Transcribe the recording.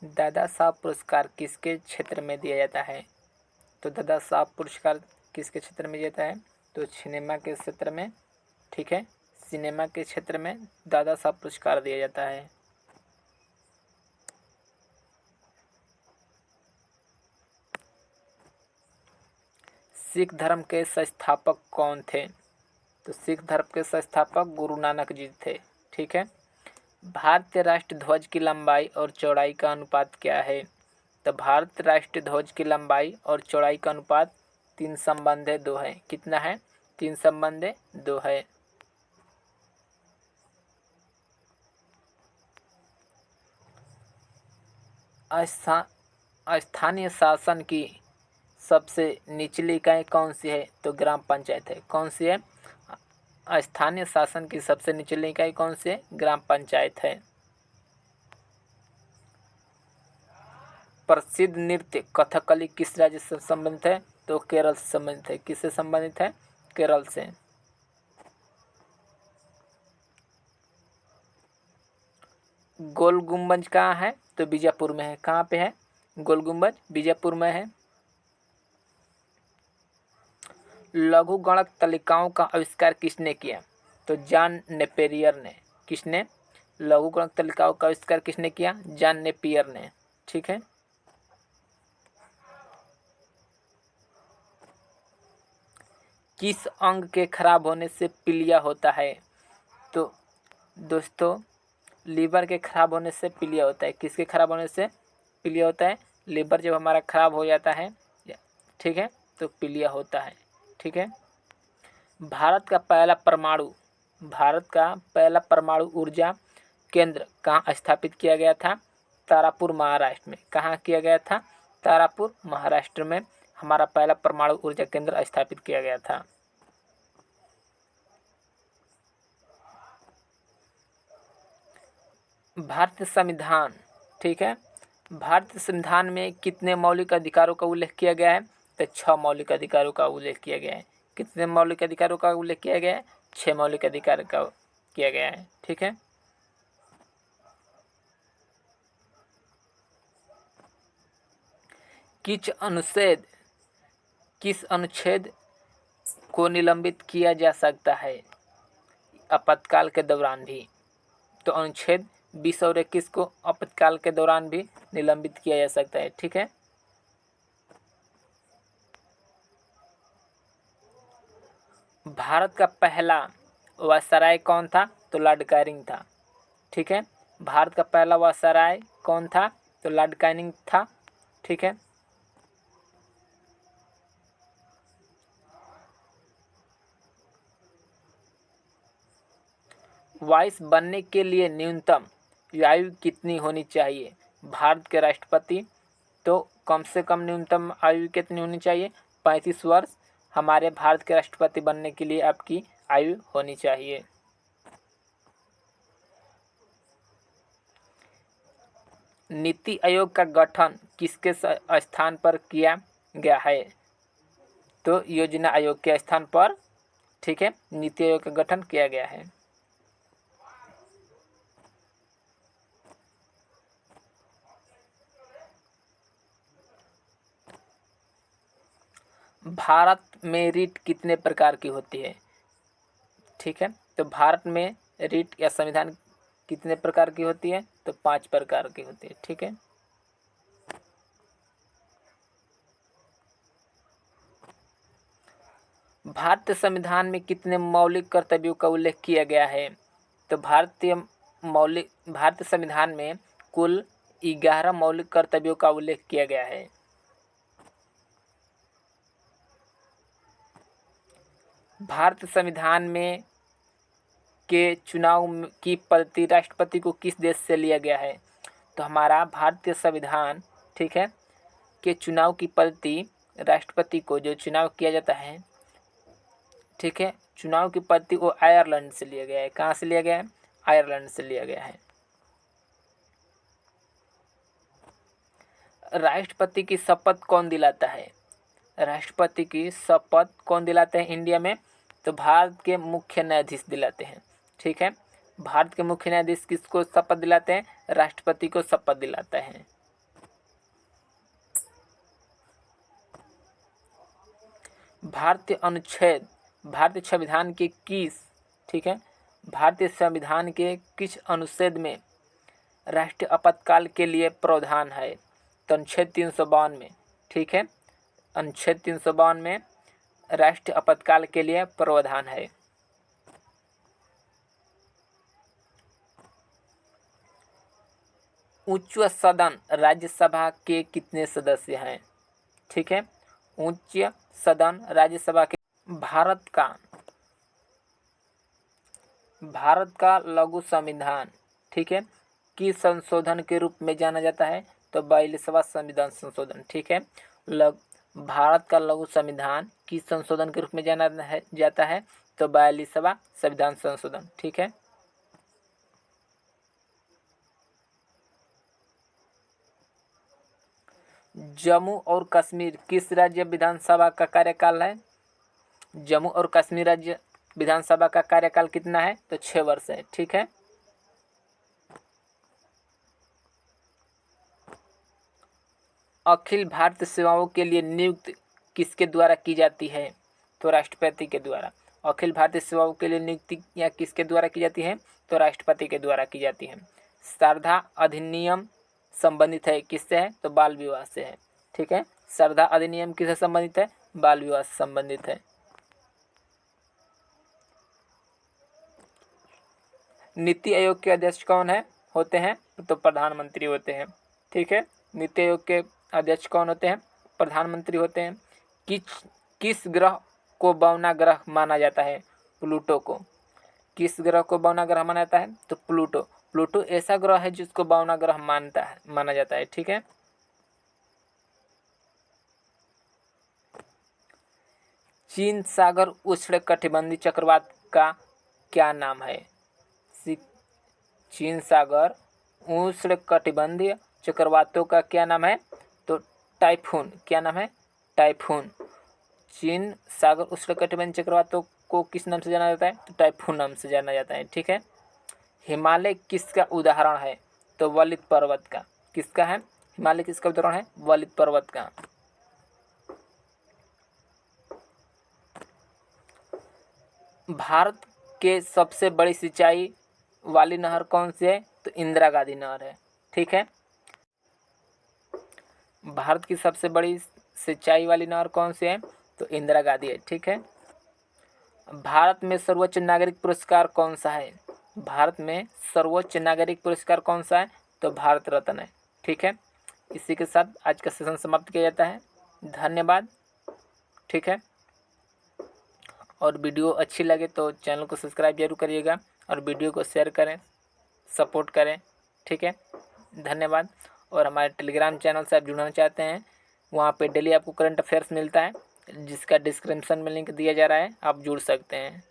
दादा साहब पुरस्कार किसके क्षेत्र में दिया जाता है? तो दादा साहब पुरस्कार किसके क्षेत्र में दिया जाता है? तो सिनेमा के क्षेत्र में, ठीक है, सिनेमा के क्षेत्र में दादा साहब पुरस्कार दिया जाता है। सिख धर्म के संस्थापक कौन थे? तो सिख धर्म के संस्थापक गुरु नानक जी थे, ठीक है। भारतीय राष्ट्रीय ध्वज की लंबाई और चौड़ाई का अनुपात क्या है? तो भारतीय राष्ट्रीय ध्वज की लंबाई और चौड़ाई का अनुपात 3:2 है। कितना है? 3:2 है। स्थानीय शासन की सबसे निचली इकाई कौन सी है? तो ग्राम पंचायत है। कौन सी है? स्थानीय शासन की सबसे निचली इकाई कौन सी है? ग्राम पंचायत है। प्रसिद्ध नृत्य कथकली किस राज्य से संबंधित है? तो केरल से संबंधित है। किससे संबंधित है? केरल से। गोल गुम्बज कहाँ है? तो बीजापुर में है। कहाँ पे है गोल गुम्बज? बीजापुर में है। लघु गणक तालिकाओं का आविष्कार किसने किया? तो जॉन नेपेरियर ने। किसने? लघु गणक तालिकाओं का आविष्कार किसने किया? जॉन नेपियर ने, ठीक है। किस अंग के खराब होने से पीलिया होता है? तो दोस्तों लीवर के खराब होने से पीलिया होता है। किसके खराब होने से पीलिया होता है? लीवर जब हमारा खराब हो जाता है, ठीक है, तो पीलिया होता है, ठीक है। भारत का पहला परमाणु ऊर्जा केंद्र कहाँ स्थापित किया गया था? तारापुर महाराष्ट्र में। कहाँ किया गया था? तारापुर महाराष्ट्र में हमारा पहला परमाणु ऊर्जा केंद्र स्थापित किया गया था। भारतीय संविधान, ठीक है, भारतीय संविधान में कितने मौलिक अधिकारों का उल्लेख किया गया है? तो 6 मौलिक अधिकारों का उल्लेख किया गया है। कितने मौलिक अधिकारों का उल्लेख किया गया है? 6 मौलिक अधिकार का किया गया है, ठीक है। किस अनुच्छेद को निलंबित किया जा सकता है आपातकाल के दौरान भी? तो अनुच्छेद 20 और 21 को आपातकाल के दौरान भी निलंबित किया जा सकता है, ठीक है। भारत का पहला वायसराय कौन था? तो लॉर्ड कैनिंग था, ठीक है। भारत का पहला वायसराय कौन था? तो लॉर्ड कैनिंग था, ठीक है। वाइस बनने के लिए न्यूनतम आयु कितनी होनी चाहिए भारत के राष्ट्रपति? तो कम से कम न्यूनतम आयु कितनी होनी चाहिए? 35 वर्ष हमारे भारत के राष्ट्रपति बनने के लिए आपकी आयु होनी चाहिए। नीति आयोग का गठन किसके स्थान पर किया गया है? तो योजना आयोग के स्थान पर, ठीक है, नीति आयोग का गठन किया गया है। भारत में रीट कितने प्रकार की होती है? ठीक है, तो भारत में रीट या संविधान कितने प्रकार की होती है? तो 5 प्रकार की होती है, ठीक है। भारतीय संविधान में कितने मौलिक कर्तव्यों का उल्लेख किया गया है? तो भारतीय संविधान में कुल 11 मौलिक कर्तव्यों का उल्लेख किया गया है। भारतीय संविधान में के चुनाव की पद्धति राष्ट्रपति को किस देश से लिया गया है? तो हमारा भारतीय संविधान, ठीक है, के चुनाव की पद्धति राष्ट्रपति को जो चुनाव किया जाता है, ठीक है, चुनाव की पद्धति को आयरलैंड से लिया गया है। कहाँ से लिया गया है? आयरलैंड से लिया गया है। राष्ट्रपति की शपथ कौन दिलाता है? राष्ट्रपति की शपथ कौन दिलाते हैं इंडिया में? तो भारत के मुख्य न्यायाधीश दिलाते हैं, ठीक है। भारत के मुख्य न्यायाधीश किसको शपथ दिलाते हैं? राष्ट्रपति को शपथ दिलाते हैं। भारतीय संविधान के किस, ठीक है, भारतीय संविधान के किस अनुच्छेद में राष्ट्रीय आपातकाल के लिए प्रावधान है? तो अनुच्छेद 352 में, ठीक है, अनुच्छेद 352 में राष्ट्रीय आपातकाल के लिए प्रावधान है। उच्च सदन राज्यसभा के कितने सदस्य हैं? ठीक है, उच्च सदन राज्यसभा के भारत का लघु संविधान, ठीक है, किस संशोधन के रूप में जाना जाता है? तो 42वां संविधान संशोधन, ठीक है। भारत का लघु संविधान किस संशोधन के रूप में जाना जाता है? तो 42वां संविधान संशोधन, ठीक है। जम्मू और कश्मीर किस राज्य विधानसभा का कार्यकाल है? जम्मू और कश्मीर राज्य विधानसभा का कार्यकाल कितना है? तो 6 वर्ष है, ठीक है। अखिल भारतीय सेवाओं के लिए नियुक्त किसके द्वारा की जाती है? तो राष्ट्रपति के द्वारा। अखिल भारतीय सेवाओं के लिए नियुक्ति या किसके द्वारा की जाती है? तो राष्ट्रपति के द्वारा की जाती है। शारदा अधिनियम संबंधित है किससे है? तो बाल विवाह से है, ठीक है। शारदा अधिनियम किससे संबंधित है? बाल विवाह से संबंधित है। नीति आयोग के अध्यक्ष कौन है होते हैं? तो प्रधानमंत्री होते हैं, ठीक है। नीति आयोग के अध्यक्ष कौन होते हैं? प्रधानमंत्री होते हैं। किस ग्रह को बौना ग्रह माना जाता है? प्लूटो को। किस ग्रह को बौना ग्रह माना जाता है? तो प्लूटो। प्लूटो ऐसा ग्रह है जिसको बौना ग्रह माना जाता है, ठीक है। चीन सागर उष्णकटिबंधीय चक्रवात का क्या नाम है? चीन सागर उष्णकटिबंधीय चक्रवातों का क्या नाम है? तो टाइफून। क्या नाम है? टाइफून। चीन सागर उष्णकटिबंधीय चक्रवातों को किस नाम से जाना जाता है? तो टाइफून नाम से जाना जाता है, ठीक है। हिमालय किसका उदाहरण है? तो वलित पर्वत का। किसका है? हिमालय किसका उदाहरण है? वलित पर्वत का। भारत के सबसे बड़ी सिंचाई वाली नहर कौन सी है? तो इंदिरा गांधी नहर है, ठीक है। भारत की सबसे बड़ी सिंचाई वाली नहर कौन सी है? तो इंदिरा गांधी है, ठीक है। भारत में सर्वोच्च नागरिक पुरस्कार कौन सा है? भारत में सर्वोच्च नागरिक पुरस्कार कौन सा है? तो भारत रत्न है, ठीक है। इसी के साथ आज का सेशन समाप्त किया जाता है। धन्यवाद, ठीक है। और वीडियो अच्छी लगे तो चैनल को सब्सक्राइब जरूर करिएगा और वीडियो को शेयर करें, सपोर्ट करें, ठीक है। धन्यवाद। और हमारे टेलीग्राम चैनल से आप जुड़ना चाहते हैं, वहाँ पे डेली आपको करंट अफेयर्स मिलता है, जिसका डिस्क्रिप्शन में लिंक दिया जा रहा है, आप जुड़ सकते हैं।